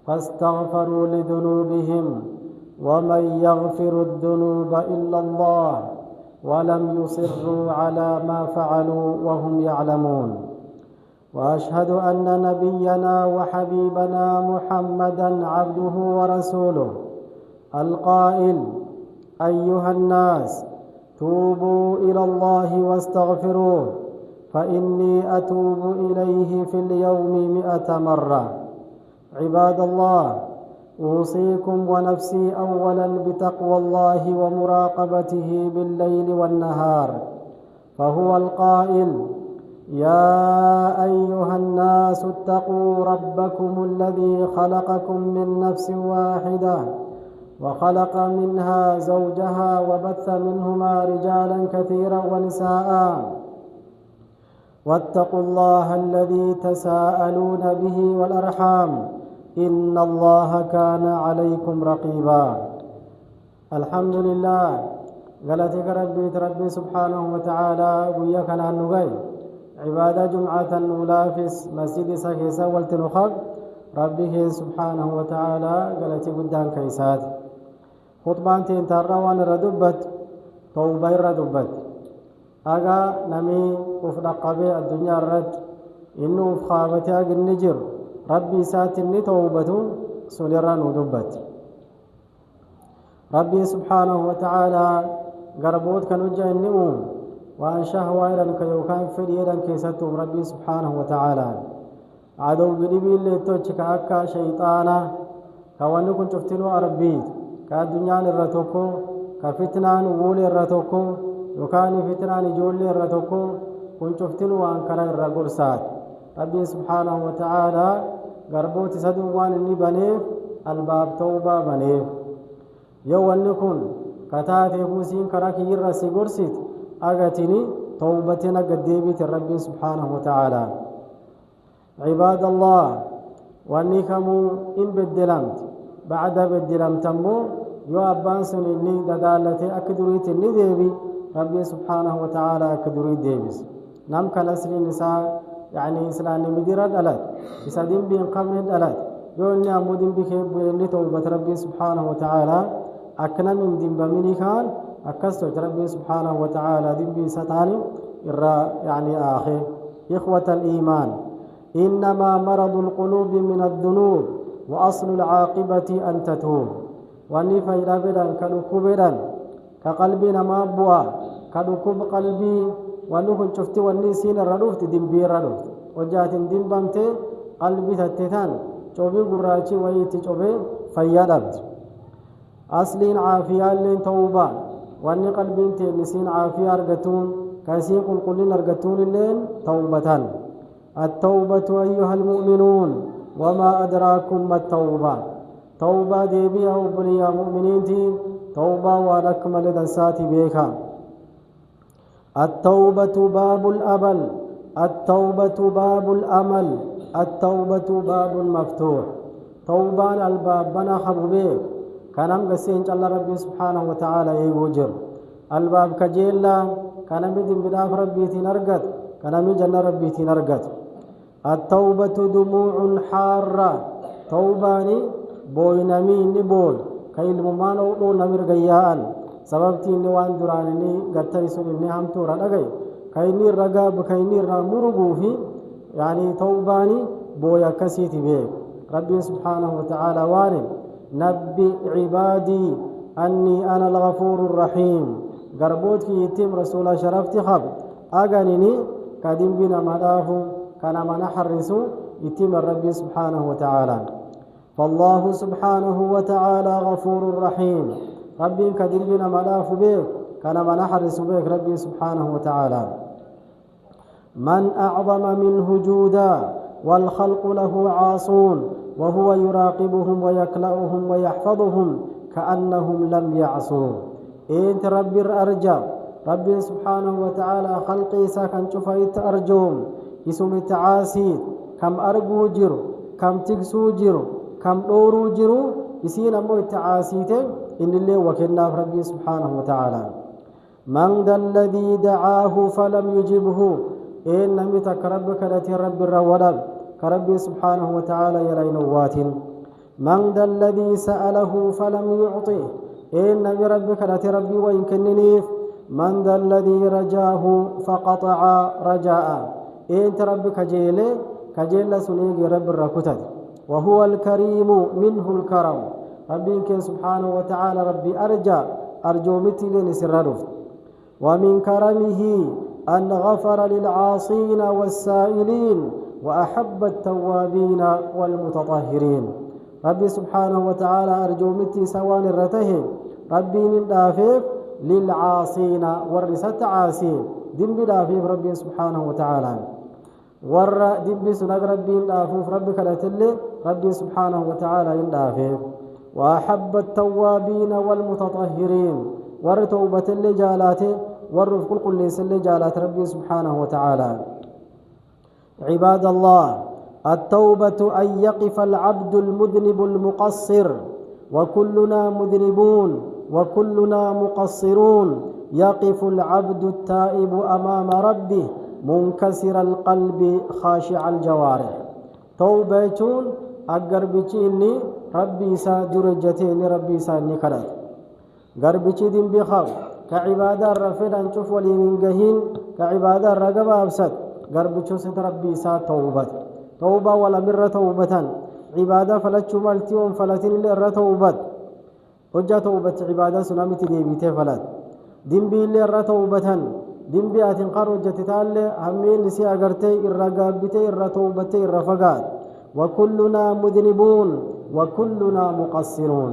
فاستغفروا لذنوبهم ومن يغفر الذنوب إلا الله ولم يصروا على ما فعلوا وهم يعلمون. وأشهد أن نبينا وحبيبنا محمدا عبده ورسوله القائل: أيها الناس توبوا إلى الله واستغفروه فإني أتوب إليه في اليوم 100 مرة. عباد الله، أوصيكم ونفسي أولا بتقوى الله ومراقبته بالليل والنهار، فهو القائل: يا أيها الناس اتقوا ربكم الذي خلقكم من نفس واحدة وخلق منها زوجها وبث منهما رجالا كثيرا ونساء، واتقوا الله الذي تساءلون به والأرحام إن الله كان عليكم رقيبا. الحمد لله، غلطك ربي سبحانه وتعالى وياك نغي عبادة جمعة نولافس مسجد سكيسا والتنخب ربه سبحانه وتعالى غلطي قدام كيسات خطبان تنتر وان ردبت توبة ردبت أغا نمي افرقبي الدنيا الرد إنه افخابتي أغا النجر ربي ساتني توبته سولران ودبت. ربي سبحانه وتعالى قربوت كنجا النؤم وأن شهوائرا كيوكان فريدا كيستهم ربي سبحانه وتعالى عدو قريبي اللي توجك أكا شيطانا كوانكم شفتنوا أربيت كالدنيا الرتوكو كفتنان وولي الرتوكو وكان فتنان جولي الرتوكو كن شفتنوا أنكرا الرقرسات. ربي سبحانه وتعالى قربوت سدوان اللي بنيف الباب توبة بنيف يو أنكم كتاتي فوسين كراكي يرسي قرسيت أغتني توبتنا قديبت ربي سبحانه وتعالى. عباد الله، وانكموا إن بدلمت بعد بدلمتمو يو أبانسن إني ددالتي أكدريت إني ديبي ربي سبحانه وتعالى أكدريت ديبس. نم كالأسر النساء يعني إسلام مدير الألات إسادين بين قبل الألات يو إني أمودين بكيب وإني توبة ربي سبحانه وتعالى أكنا من دين بمني كان أكستو ربي سبحانه وتعالى دين بستاني إرى يعني آخر. إخوة الإيمان، إنما مرض القلوب من الذنوب وأصل العاقبة أن تتوب. وأني فإذا كنكبرا كقلبنا ما بوا كنكب قلبي ونكن شفتي واني سين الردوفت دنبي الردوفت وجات دنبامتي قلبي تتتان شوبي قراتي ويتي شوبي فيادبت. أصلين عافية لين توبة واني قلبين تنسين عافية أرغتون كاسين قلقلين أرغتون لين توبتان. التوبة أيها المؤمنون وما أدراكم ما التوبة. توبة ديبيا وبنيا مؤمنين تي توبة ونكمل دنساتي بيكا. التوبة باب الأمل، التوبة باب الأمل، التوبة باب مفتوح. توبان الباب بنا خبوبيك كانم قسين الله ربي سبحانه وتعالى يوجر الباب كجيلا كانم بدين بداف ربي تنرقت كانم جنة ربي تنرقت. التوبة دموع حارة. توباني بوي نمي بوي كي الممان أولو نمير غيان سببتي نوان دراني قتري سنين هم تورا لغي كي نير رقاب كي نير مرقو في يعني توباني بوي كسيتي بيك. ربي سبحانه وتعالى وارد نبي عبادي أني أنا الغفور الرحيم. قربوت في يتم رسول شرفتي خب أغنيني كدين بنا مدافو كان من حرسو يتم ربي سبحانه وتعالى. فالله سبحانه وتعالى غفور رحيم. ربي كدين بنا مدافو بيك كان من حرسو بيك ربي سبحانه وتعالى. من أعظم منه جودا والخلق له عاصون وهو يراقبهم ويكلأهم ويحفظهم كأنهم لم يعصوا. إنت ربي أرجى ربي سبحانه وتعالى خلقي ساكن شفايت أرجوم اسم التعاسيد كم أرجو جرو كم تكسو جرو كم أورو جرو يسين أمو التعاسيد إن الله وكلنا ربي سبحانه وتعالى. من ذا الذي دعاه فلم يجبه إن نمتك ربك التي رب الرولب كربي سبحانه وتعالى يرين وات من ذا الذي سأله فلم يعطه إن بربك لا تربي وإن كننيف من ذا الذي رجاه فقطع رجاء إن ربك جيله كجيل سنيق رب الركتد وهو الكريم منه الكرم ربك سبحانه وتعالى ربي أرجو مثل سرده ومن كرمه أن غفر للعاصين والسائلين وأحب التوابين والمتطهرين ربي سبحانه وتعالى أرجو مثل سوان الرته ربي من دافف للعاصين والرسالة عاصين دم بدافف ربي سبحانه وتعالى ور دم بسنق ربي دافف ربي كالتلي ربي سبحانه وتعالى يندافف وأحب التوابين والمتطهرين ور توبة اللي جالاته ور كل اللي جالات ربي سبحانه وتعالى عباد الله التوبة أن يقف العبد المذنب المقصر وكلنا مذنبون وكلنا مقصرون يقف العبد التائب أمام ربه منكسر القلب خاشع الجوارح توبتون أقربتيني ربي سا درجتين ربي سا نكرت قربتي دين بخاف كعبادة الرفيد نشوف ولي من جهين كعبادة الرقبة أبسط قربتو ست ربي سا توبة ولا مرة توبة عبادة فلت شمالتيهم فلتين اللي توبة وجه توبة عبادة سنامتي ديبيتي فلت دنبي اللي توبة دنبي أتنقر وجتتال همين لسي أغرتي الرقابتي الرتوبتي الرفقات وكلنا مذنبون وكلنا مقصرون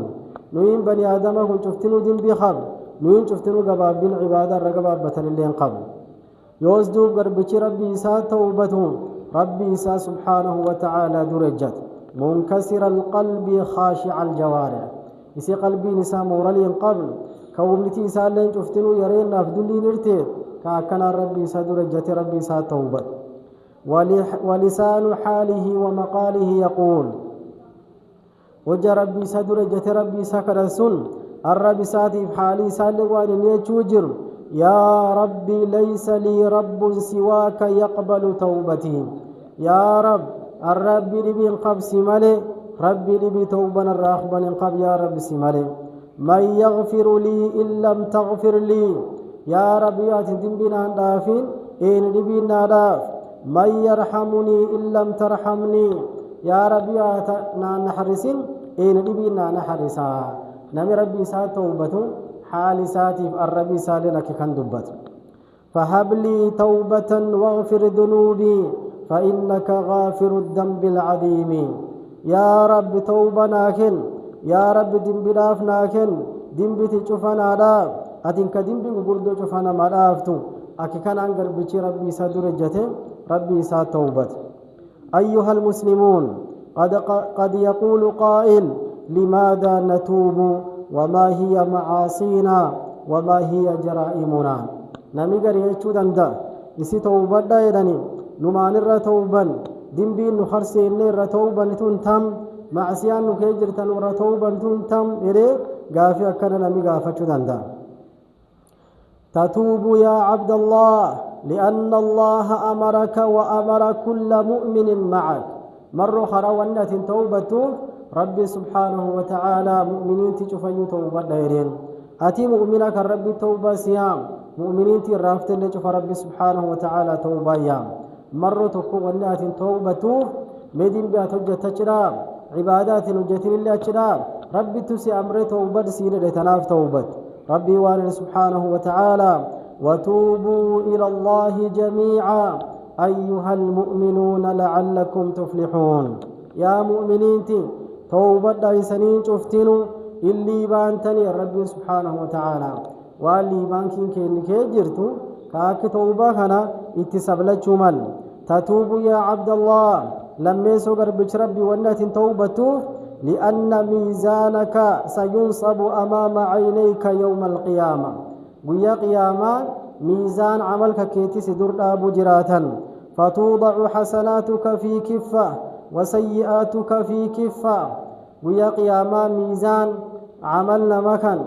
نوين بني آدم كن شفتنو دنبي خب نوين شفتنو قبابين عبادة الرقبابة اللي انقبل يوزدو قربتي ربي إساء توبتهم ربي إساء سبحانه وتعالى درجت منكسر القلب خاشع الجوارح إسي قلبي نساء مورالين قبل كومنتي إساء لين شفتنو يرين أفدلي نرتيب كأكنا ربي إساء درجت ربي إساء توبت ولسان حاله ومقاله يقول وجه ربي إساء درجت ربي إساء كرسل الرب ساتي بحالي سالوان يجوجر يا ربي ليس لي رب سواك يقبل توبتي يا رب الرب لبي انقب سمالي ربي لبي توبا الراخبا انقب يا رب سمالي من يغفر لي إن لم تغفر لي يا رب ياتي دنبنا دافين إن لبينا داف من يرحمني إن لم ترحمني يا رب ياتي نحرسين إن لبينا نحرسا نمي ربي سات توبته حال ساتي الربي سالنك كان دبت فهب لي توبة واغفر ذنوبي فإنك غافر الذنب العظيم يا رب توبة ناكن يا رب دنب داف ناكن دنب تشوفنا داف أتنك دنب قردو شوفنا ما دافتو أكي كان أنقر بشي ربي سادر جته ربي سات توبت أيها المسلمون قد يقول قائل لماذا نتوب وما هي معاصينا وما هي جرائمنا نمي غري يچودان دا اسي توبدا يدني نمان الرتوبا دنبي نخرسين الرتوبا تنتم معصيان نكيجرتن الرتوبا تنتم إلي غافي أكنا نمي غافتودان دا تتوب يا عبد الله لأن الله أمرك وأمر كل مؤمن معك مر خروانة توبته ربي سبحانه وتعالى مؤمنين تشوفين توبة دايرين أتي مؤمنك ربي توبة صيام مؤمنين ترافت اللي تشوف ربي سبحانه وتعالى توبة يام مرة تكون ونات توبة مدين بها توجه تشراب عبادات نجتين اللي أشراب ربي تسي أمر توبة سيرة لتناف توبة ربي وارد سبحانه وتعالى وتوبوا إلى الله جميعا أيها المؤمنون لعلكم تفلحون يا مؤمنين توبة دايسنين شفتنو اللي بانتني الرب سبحانه وتعالى واللي بانكين كي جرتو كاك توبة هنا اتسابلت شمال تتوب يا عبد الله لما يسوغر بشربي ونات توبته لأن ميزانك سينصب أمام عينيك يوم القيامة ويا قيامة ميزان عملك كيتي سدر أبو جراتا فتوضع حسناتك في كفة وسيئاتك في كفة ويا قيامة ميزان عملنا مكان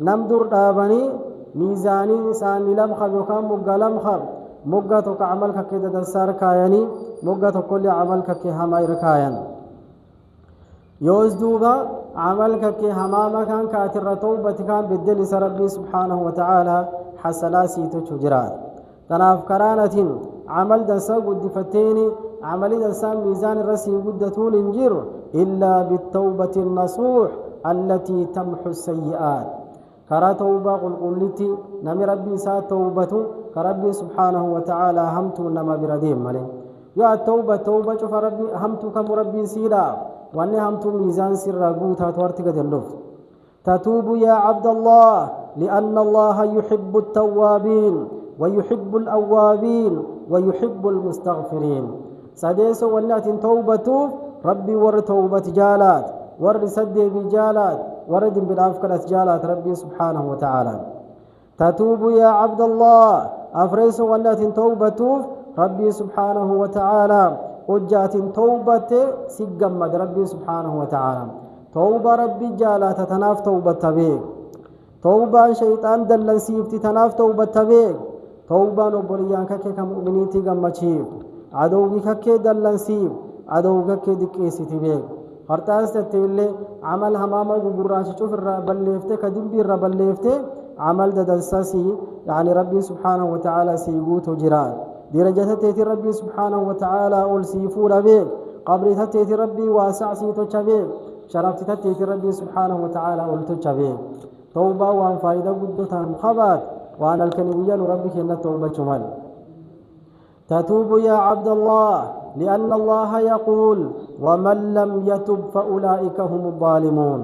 نمدر دابني ميزاني ساني لمخب وكان مقا لمخب مقاتك عملك كده دسار كايني مقاتك كل عملك كهمير كاين يوزدوبا عملك كي هماما كان كاتر توبة كان بالدل ربي سبحانه وتعالى حسناسي تجرات تناف كرانة عمل دسا قد فتيني عمل دسا ميزان الرسي قدتون انجر إلا بالتوبة النصوح التي تمحو السيئات كرا توبة قلتي نمي ربي سا توبة كربي سبحانه وتعالى همتو نما برديم مالي يا التوبة توبة شوف ربي همتو كم ربي سيدا واني همتو ميزان سر قوتا تورتك دلوف تتوب يا عبد الله لأن الله يحب التوابين ويحب الأوابين ويحب المستغفرين ساديسو ولات توبتو ربي ور توبة جالات ور سد بجالات ورد بالأفكار جالات ربي سبحانه وتعالى تتوب يا عبد الله أفريس ولات توبتو ربي سبحانه وتعالى وجات توبة سجمد ربي سبحانه وتعالى توبة ربي جالات تناف توبة بيك توبة شيطان دلن سيفتي تناف توبة بيك توبة نبريان كك كمؤمنيتي جمّتشيف عدوي كك دلن سيف عدو كك دكيسي تبيك هرتاس تتيلي عمل هماما جبراش شوف الرب الليفته كدبي الرب الليفته عمل دلساسي يعني ربي سبحانه وتعالى سيقوت وجران درجة تيتي ربي سبحانه وتعالى أول سيفول بيك قبر تيتي ربي واسع سيتو بيك شرفت تيتي ربي سبحانه وتعالى أول بيك توبة وان فايدة قدتها خبات وأنا الكنبيان ربك إن التوبة شمال تتوب يا عبد الله لأن الله يقول ومن لم يتب فأولئك هم الظالمون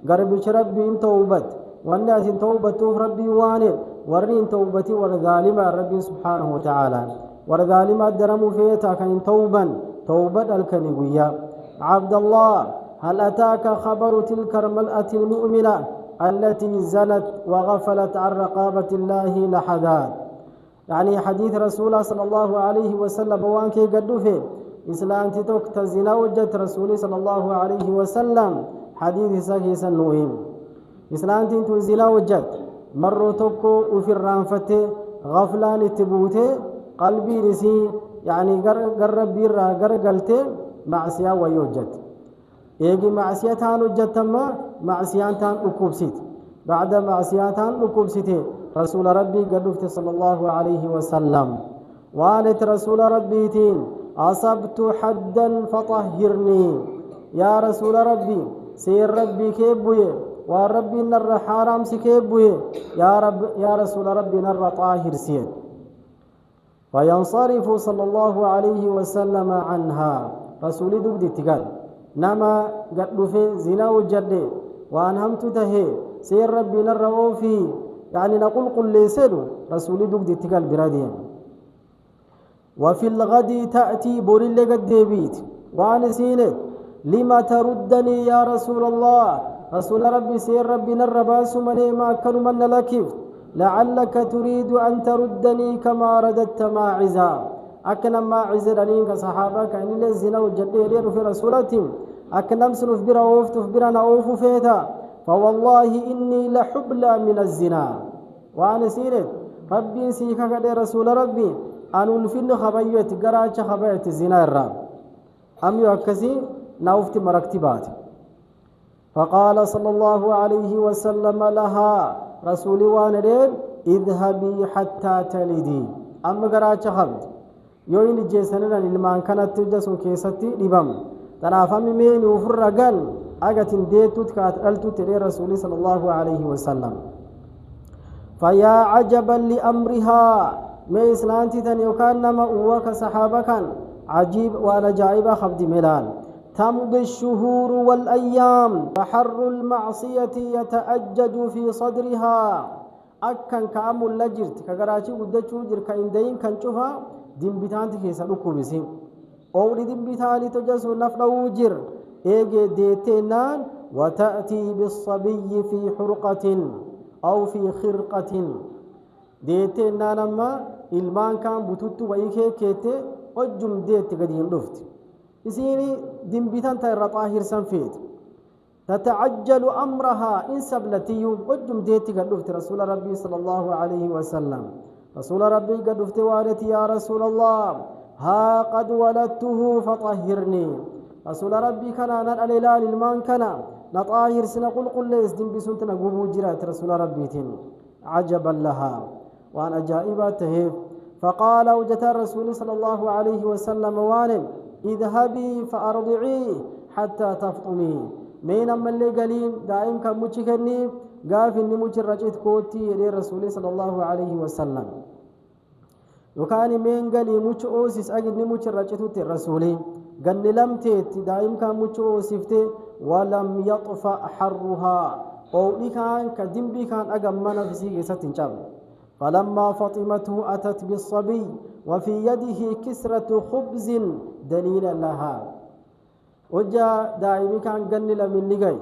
قرب ربي إن توبت والناس إن توبت ربي وانر ورين توبتي والظالمة ربي سبحانه وتعالى والظالمة درم فيتا كان توبا توبة الكنبية عبد الله هل أتاك خبر تلك المرأة المؤمنة التي زنت وغفلت عن رقابة الله لحظات يعني حديث رسول الله صلى الله عليه وسلم وانكي قدو في إسلام تتوك تزنا وجدت رسولي صلى الله عليه وسلم حديث ساكي سنوهم إسلام تنتو زنا وجدت مرو توكو وفي الرانفتي غفلان التبوتي قلبي رسي يعني قرب بيرا قرقلتي معسيا ويوجد يجي معسيتان وجدتما معسيتان أكوبسيت بعد معسيتان أكوبسيتي رسول ربي قدفت صلى الله عليه وسلم والت رسول ربي تين أصبت حدا فطهرني يا رسول ربي سير ربي كيبوي وربي نر حرام سكيبوي يا رسول ربي نر طاهر سيد فينصرف صلى الله عليه وسلم عنها رسول دبدي تقال نما قدف زنا وجد وأنهمت تهي سير ربي نر في يعني نقول قل ليسلو رسولي دقدي تقال برادين وفي الغد تأتي بوري لقد ديبيت وأنا سينت لما تردني يا رسول الله رسول ربي سير ربي نرباس مني ما كانوا من لكف لعلك تريد أن تردني كما رددت ماعزا أكنا ماعزا لنينك صحابك أن الزنا والجدير في رسولتهم أكنا مسلف برا وفتف برا نعوف فيتا فوالله إني لحبلى من الزنا وأنا سيرت ربي سيكا قد رسول ربي أن الفن خبيت قراج خبيت الزنا الرام أم يؤكسي نوفت مركتبات فقال صلى الله عليه وسلم لها رسول واندين اذهبي حتى تلدي أم قراج خبيت يوين الجيساننا للمان كانت تجسو كيستي لبام تنافم مين وفرقان أجتن ديتو تكاتلتو تري رسولي صلى الله عليه وسلم فيا عجبا لأمرها ما إسلانتي تنيوكان نما أوك صحابك عجيب وأنا جائبة خبد ملال تمضي الشهور والأيام فحر المعصية يتأجج في صدرها أكن كامل لجرت كغراتي ودتشو جر كاندين كان شوفا دين بتانتي كيسالوكو بسيم أولي دين بتاني تجسو نفلو جر إيجي ديتنان وتأتي بالصبي في حرقة أو في خرقة ديتنان أما المان كان بطوتو ويكي كيتي أجم ديت قدين لفت إسيني دنبتان تيرا طاهر سنفيت تتعجل أمرها إن سبلتي أجم ديت قد لفت رسول ربي صلى الله عليه وسلم رسول ربي قد لفت وارتي يا رسول الله ها قد ولدته فطهرني رسول ربي كان أنا الإلال المان كان نطاهر سنقول قل ليس دين بسنتنا قبو جرات رسول ربي تين عجبا لها وأن أجائباته فقال وجت الرسول صلى الله عليه وسلم وانم اذهبي فأرضعيه حتى تفطمي مين أما اللي قليل دائم كان مجكني قاف إني مجرجت كوتي للرسول صلى الله عليه وسلم وكان مين قلي مج أوسس أجد نمجرجت الرسول قال لم تيت دائم كان مج أوسفته ولم يطفأ حرها قولي كان كدنبي كان أجمنا في سيجي ستنشاب فلما فطمته أتت بالصبي وفي يده كسرة خبز دليلا لها وجاء دائما كان جنل من لجاي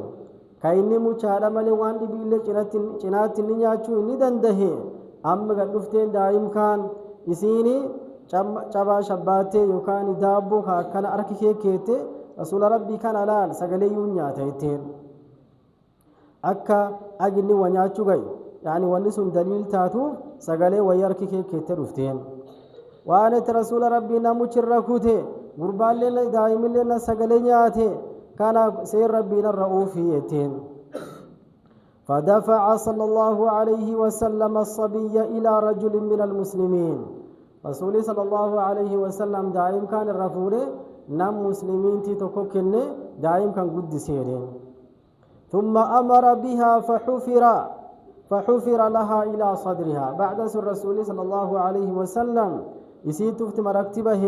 كأني مشاهدة ملوان بيلة جنات النياتشو ندنده أما قدفتين دائما كان يسيني شبا شباتي يكان دابو كان أركي كيته رسول ربي كان على سجلي يونياتين أكا أجني ونياتشو جاي يعني ونسون دليل تاتو سجلي ويركي كيته رفتين وأنا رسول ربي نموت الركوته غربال لنا دائما لنا سجلي نياته كان سير ربنا الرؤوفيتين فدفع صلى الله عليه وسلم الصبي إلى رجل من المسلمين رسول صلى الله عليه وسلم دائم كان الرفول نم مسلمين تتوكلن دائم كان قد سيرين ثم أمر بها فحفر لها إلى صدرها بعد الرسول صلى الله عليه وسلم يسيتفت مركتبه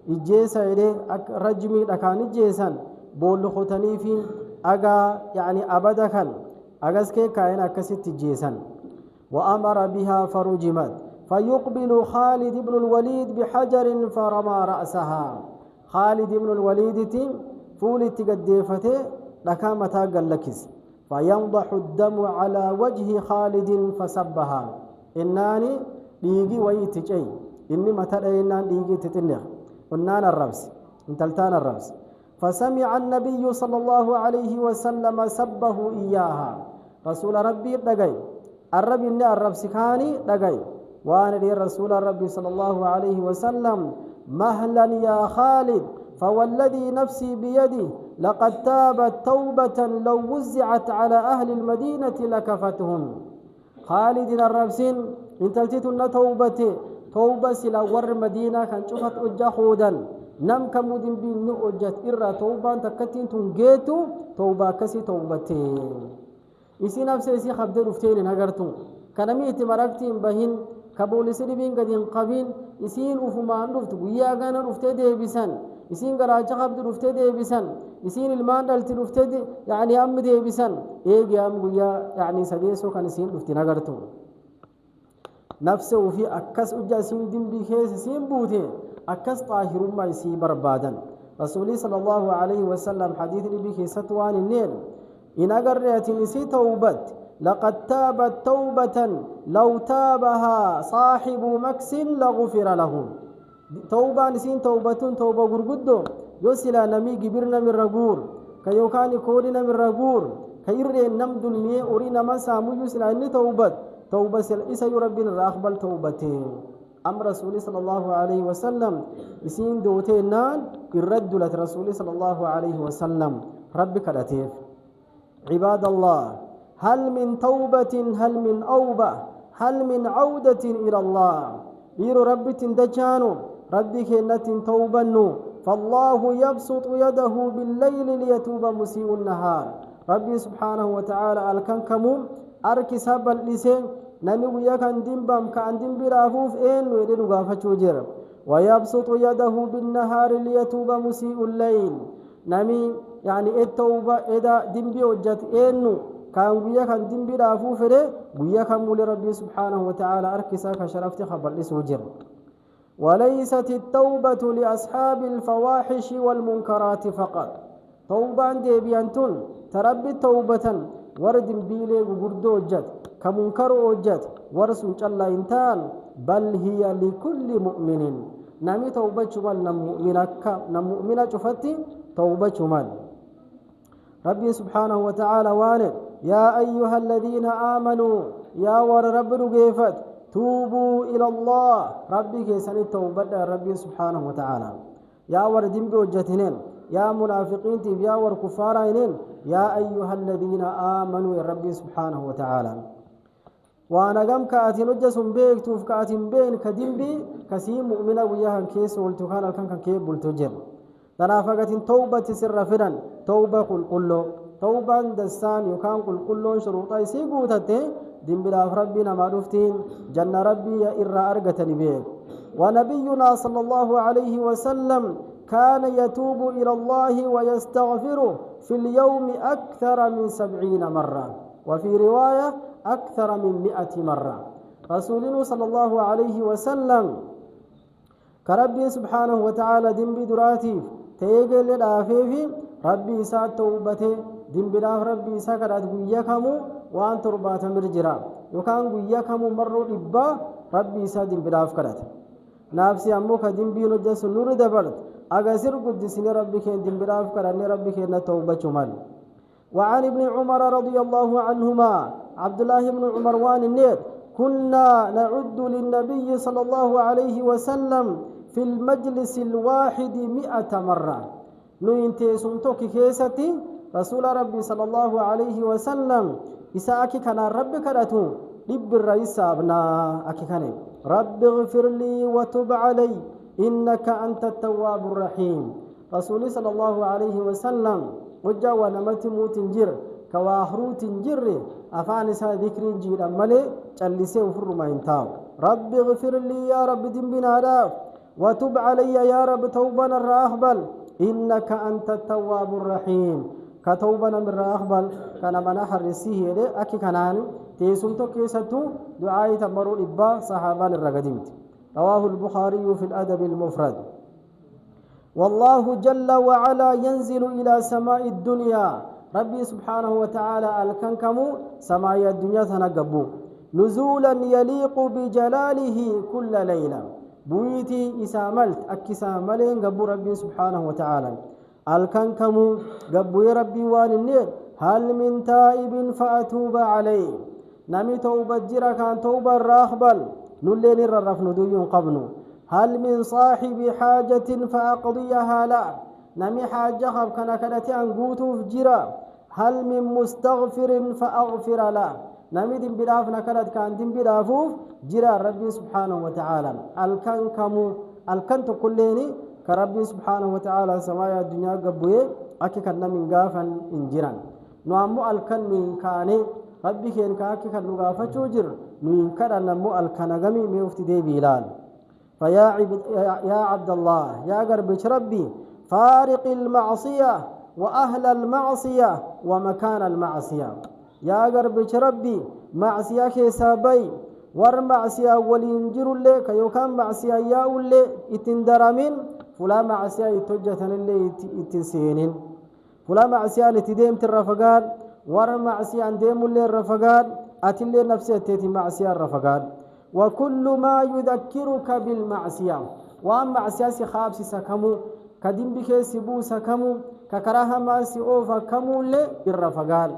إجيسا إليه رجمي لكان إجيسا بول خطني في أغا يعني أبدا كان أغسكي كائن أكسيت إجيسا وأمر بها فرجمت فيقبل خالد بن الوليد بحجر فرمى رأسها خالد بن الوليد فولي تقديفته لكامتا قلكس فينضح الدم على وجه خالد فسبها إناني ليجي ويتجي إني متى إنان ليجي تتنخ ونان الربس انتلتان الربس فسمع النبي صلى الله عليه وسلم سبه إياها رسول ربي دقي الرب إني الربس كاني دقي وأنا لي رسول ربي صلى الله عليه وسلم مهلا يا خالد فوالذي نفسي بيده لقد تابت توبة لو وزعت على أهل المدينة لكفتهم خالد الربسين انتلتتن توبة سلا ور مدينة كان شفت أجاخودا نم كمودين بين أجت إرى توبة تكتين تنجيتو توبة كسي توبتين إسي نفسي إسي خبدي رفتين نهجرتون كنميت مرقتين بهن كبوليس ربين قدين قبين إسين أفمان رفت ويا غانا رفتي دي بسان إسين قراجة خبد رفتي دي بسان إسين المان دلت رفتي دي يعني أم دي بسان إيجي أم ويا يعني سديسو كان إسين رفتي نهجرتون نفسه في أكس أجاسين دين بخيس سين بوته أكس طاهر ما يسي بربادا رسول صلى الله عليه وسلم حديث بخيس توان النيل إن أقرأت نسي توبت لقد تابت توبة لو تابها صاحب مكس لغفر له توبة نسين توبة غرغدو يوسلا نمي جبرنا من رغور كيوكاني كولنا من رغور كيري نمد المي أورينا ما سامو يوسلا إني توبة إسا يربين الأخبال توبتين أم رسول صلى الله عليه وسلم إسين دوتين نان الرد لرسول صلى الله عليه وسلم ربك لطيف عباد الله هل من توبة هل من أوبة هل من عودة إلى الله بير ربي تندجانو ربي كنت توبنو فالله يبسط يده بالليل ليتوب مسيء النهار ربي سبحانه وتعالى الكنكمو أركي سبب لسين نمي ويا كان ديمبام كان ديمبي رافوف إن ويدي نغافتشو جر ويبسط يده بالنهار ليتوب مسيء الليل نمي يعني التوبة إذا ديمبي وجت إنو كان ويا كان ديمبي رافوف ويا كان مولي ربي سبحانه وتعالى أركي ساكا شرفتي خبر لسو جر وليست التوبة لأصحاب الفواحش والمنكرات فقط توبة دي بيانتون تربي توبة ورد بيلي وغردو جد كمنكر وجد ورسم الله انتان بل هي لكل مؤمن نامي توبة شمال نمؤمنة شفتي توبة شمال ربي سبحانه وتعالى والد يا أيها الذين آمنوا يا ور رب رقيفت توبوا إلى الله ربي كيساني توبة ربي سبحانه وتعالى يا ور دنبي وجتنين يا منافقين تبيا والكفارين يا أيها الذين آمنوا يا ربي سبحانه وتعالى وانا قم كاتي نجس بيك توف كاتي بين كدنبي كسي مؤمنة وياها كيس والتكان الكن كيب والتجر تنافقت توبة سر فرن توبة قل قلو توبة دستان يكان قل قلو شروطا يسيقو تتي دين بلا ربنا ما رفتين جنة ربي إرى أرقتني بيك ونبينا صلى الله عليه وسلم كان يتوب إلى الله ويستغفره في اليوم أكثر من 70 مرة وفي رواية أكثر من 100 مرة رسولنا صلى الله عليه وسلم كربي سبحانه وتعالى دين بدراتي تيجل الآفيفي ربي سات توبته دين بلاف ربي سكرت قيكمو وان تربات مرجرا وكان قيكمو مرو إبا ربي سات دين بلاف كرت نفسي أموك دين بينو جس نور دبرت أغسر قدسني ربي كين دين بلاف كرني ربي كين توبة شمال وعن ابن عمر رضي الله عنهما عبد الله بن عمر وان النير كنا نعد للنبي صلى الله عليه وسلم في المجلس الواحد 100 مرة نوينتي سنتوكي كيستي رسول ربي صلى الله عليه وسلم إساكي كان ربي كراتو لب الرئيس أبنا أكي كان رب اغفر لي وتب علي إنك أنت التواب الرحيم رسول صلى الله عليه وسلم وجاء نمت موت جر كواهروت جر أفعل سا ذكر جير ملي جلسي وفر ما ينتاو رب اغفر لي يا رب دنبنا داف وتب علي يا رب توبنا الرأخبل إنك أنت التواب الرحيم كتوبنا من الرأخبل كان مناحر رسيه أكي كنان تيسمتو كيستو دعاء تمرو إبا صحابان الرقديمت رواه البخاري في الأدب المفرد والله جل وعلا ينزل إلى سماء الدنيا ربي سبحانه وتعالى الكنكمو سماء الدنيا تنقبو نزولا يليق بجلاله كل ليلة بويتي إساملت أكساملين قبو ربي سبحانه وتعالى الكنكمو قبو ربي والنير هل من تائب فأتوب عليه نمي توبة جرى كان توبة راخبل نلين الرف ندوي قبنو هل من صاحب حاجة فأقضيها لا نمي حاجة خب كان كدتي أنقوتو في جرى هل من مستغفر فأغفر لا نمي دين بلاف نكرت كان دين بلافوف جرى ربي سبحانه وتعالى الكنكمو الكنت كليني كربي سبحانه وتعالى سمايا الدنيا قبوه أكي كان من غافا انجران نوامو الكن كاني ربي كين كاكي كان نغافة جوجر نوين كان نمو الكنغمي ميوفتي دي بيلال يا عبد الله يا قربش ربي فارق المعصية وأهل المعصية ومكان المعصية يا قربش ربي معصية كيسابي ور معصية ولينجر اللي كيوكان معصية ياو اللي اتندرمين فلا معصية يتوجتن اللي اتنسينين فلا معصية لتديم الرفقات ور معصية انديم اللي الرفقات أتلي نفسي تيتي معصية الرفقات وكل ما يذكرك بالمعصية وأن معصية خابس سكمو كدين بكي سبو سكمو ككراها ما سيوفا كمو اللي الرفقات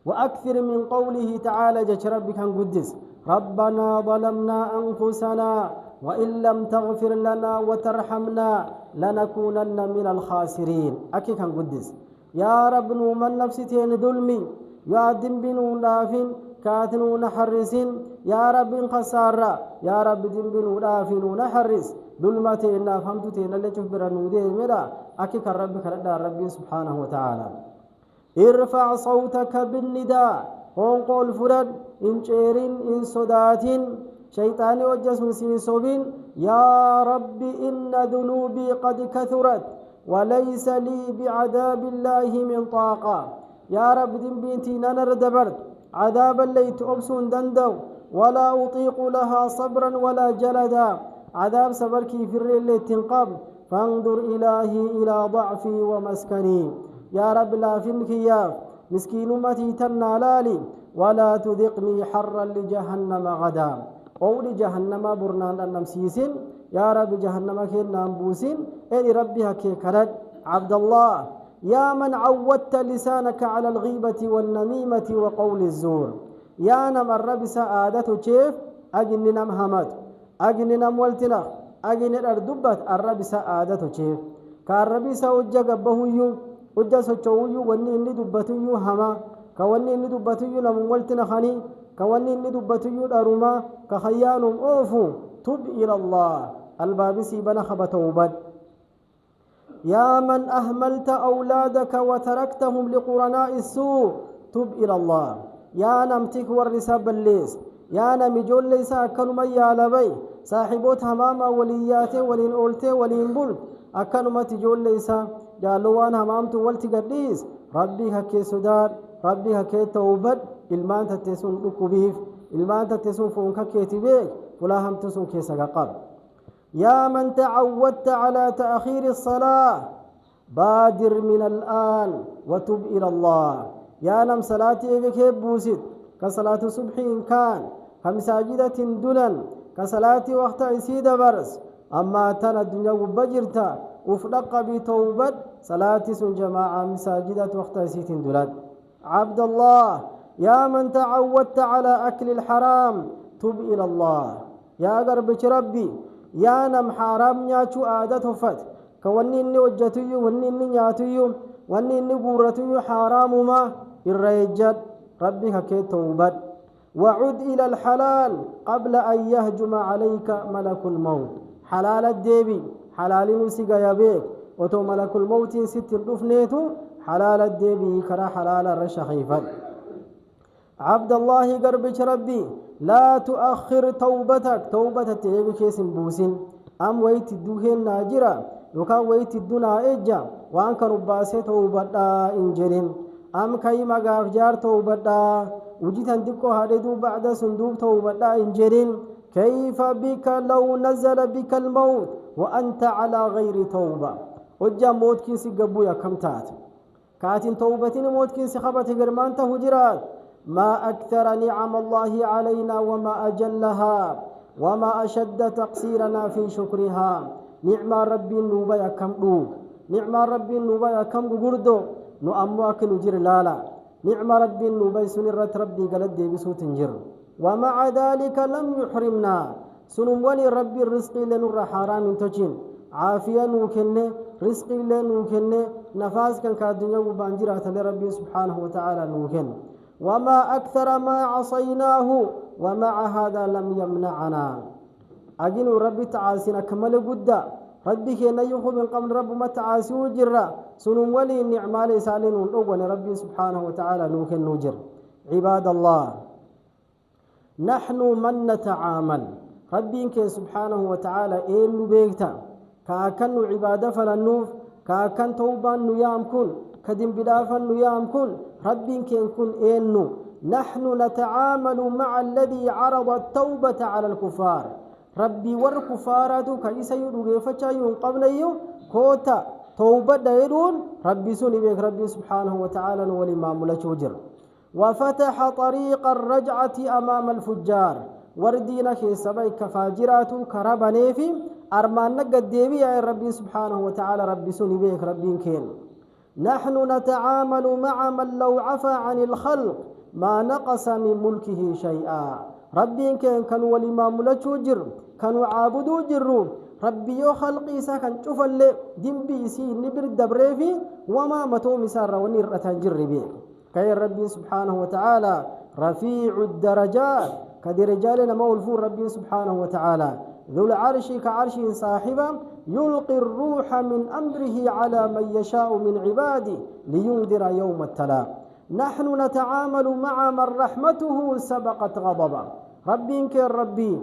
وأكثر من قوله تعالى جش ربك قدس ربنا ظلمنا أنفسنا وإن لم تغفر لنا وترحمنا لنكونن من الخاسرين أكي كان قدس يا رب من نفستين ظلمي يا دنبنو نافين كاتنو نحرسين يا رب خسارة يا رب دنبنو نافين نحرس ظلمتين فهمتين اللي تخبر النودين ملا أكي كان ربك ربي سبحانه وتعالى ارفع صوتك بالنداء هون قول فرد إن شيرين إن صداتين شيطان وجس مسين صوبين يا رب إن ذنوبي قد كثرت وليس لي بعذاب الله من طاقة يا رب دين بنتي ننر دبرت عذاب اللي تؤبسون دندو ولا أطيق لها صبرا ولا جلدا عذاب صبرك في اللي تنقب فانظر إلهي إلى ضعفي ومسكني يا رب لا فينك يا مسكين أمتي تنالالي ولا تذقني حرا لجهنم غدا أو لجهنم برنان النمسيسين يا رب جهنم كين نامبوسين إلي ربي هكي كرد عبد الله يا من عودت لسانك على الغيبة والنميمة وقول الزور يا نم الرب سعادة شيف أجن نم همت أجن نم والتنا أجن الأردبت الرب سعادة شيف كاربي سوجا قبهيو وجا سوچويو وني اني دبتيو هما كوني اني دبتيو نمولتنا خني كوني اني دبتيو داروما كخيانم اوفو تب الى الله البابسي بنا خبتوبد يا من أهملت أولادك وتركتهم لقرناء السوء تب إلى الله يا نمتك والرساب الليس يا نمجول ليس أكنما يا لبي صاحبوت هماما وليات ولين أولت ولين بلد أكنما تجول ليس جالوان همامت والتقديس ربي هكي سداد ربي هكي توبد المان تتسون لكبيف المان تتسون فونك كيتبيك فلا هم تسون كيسا قب يا من تعودت على تأخير الصلاة بادر من الآن وتب إلى الله يا نم صلاتي كيف بوسد كصلاة الصبح إن كان كمساجدة دلن كصلاة وقت عسيد برس أما تنا الدنيا بجرتا وفلق بتوبة صلاة جماعة مساجدة وقت عسيد دلن عبد الله يا من تعودت على أكل الحرام تب إلى الله يا قرب ربي يا نم حرام نياتو عادة فت كوني إني وجتيو وني إني نياتيو وني إني قورتيو حرام ما الرجال ربي هكي توبت وعد إلى الحلال قبل أن يهجم عليك ملك الموت حلال الديبي حلال نسيق يبيك وتو ملك الموت ست الدفنيتو حلال الديبي كرا حلال الرشخيفا عبد الله قربك ربي لا تؤخر توبتك تيجي كيس بوسين أم ويت الدوهن ناجرة وكا ويت الدنا إجا وأنك رباسي توبتا إنجرين أم كي مغاف جار توبتا وجيت عندكو هادو بعد صندوق توبتا إنجرين كيف بك لو نزل بك الموت وأنت على غير توبة وجا موت كيس قبويا كم تات كاتن توبتين موت كيس خبت غرمان تهجرات ما أكثر نعم الله علينا وما أجلها وما أشد تقصيرنا في شكرها نعم ربي نوبا كم دوب نعم ربي نوبا كم غردو نو أمواك نجر لالا نعم ربي نوبا سنرت ربي قلد بسوت نجر ومع ذلك لم يحرمنا سنم ولي ربي الرزق لنر حرام تجين عافيا نوكن رزق لنوكن نفاس كان كالدنيا وبانجرات لربي سبحانه وتعالى نوكن وما أكثر ما عصيناه ومع هذا لم يمنعنا أجن ربي تعاسنا كمل قد ربي كي نيخو من قبل رب ما تعاسي وجرا سنم ولي النعمال سالين ونقوى ربي سبحانه وتعالى نوكن نجر عباد الله نحن من نتعامل ربي كي سبحانه وتعالى إيه نبيكتا كأكن عبادة فلنوف كأكن توبان نيام كن كدم بدافا نيام كن ربي كن كن إنه نحن نتعامل مع الذي عرض التوبة على الكفار ربي والكفارات كيسا يدغيفتا قبل كوتا توبة دايرون ربي سوني بك ربي سبحانه وتعالى والإمام لجوجر وفتح طريق الرجعة أمام الفجار وردينا كي سبي كفاجرات كربني في أرمان نقد ديبي يا ربي سبحانه وتعالى ربي سوني بك ربي كين نحن نتعامل مع من لو عفى عن الخلق ما نقص من ملكه شيئا ربي كانوا والإمام لجوجر كانوا عابدوا جروا ربي يو خلقي ساكن شوف اللي دم بيسي نبر الدبريفي وما متو مسار ونير أتنجر كي ربي سبحانه وتعالى رفيع الدرجات كدرجالنا مولفور ربي سبحانه وتعالى ذو العرش كعرش صاحبا يلقي الروح من أمره على من يشاء من عباده لينذر يوم التلاق نحن نتعامل مع من رحمته سبقت غضبا ربي إنك ربي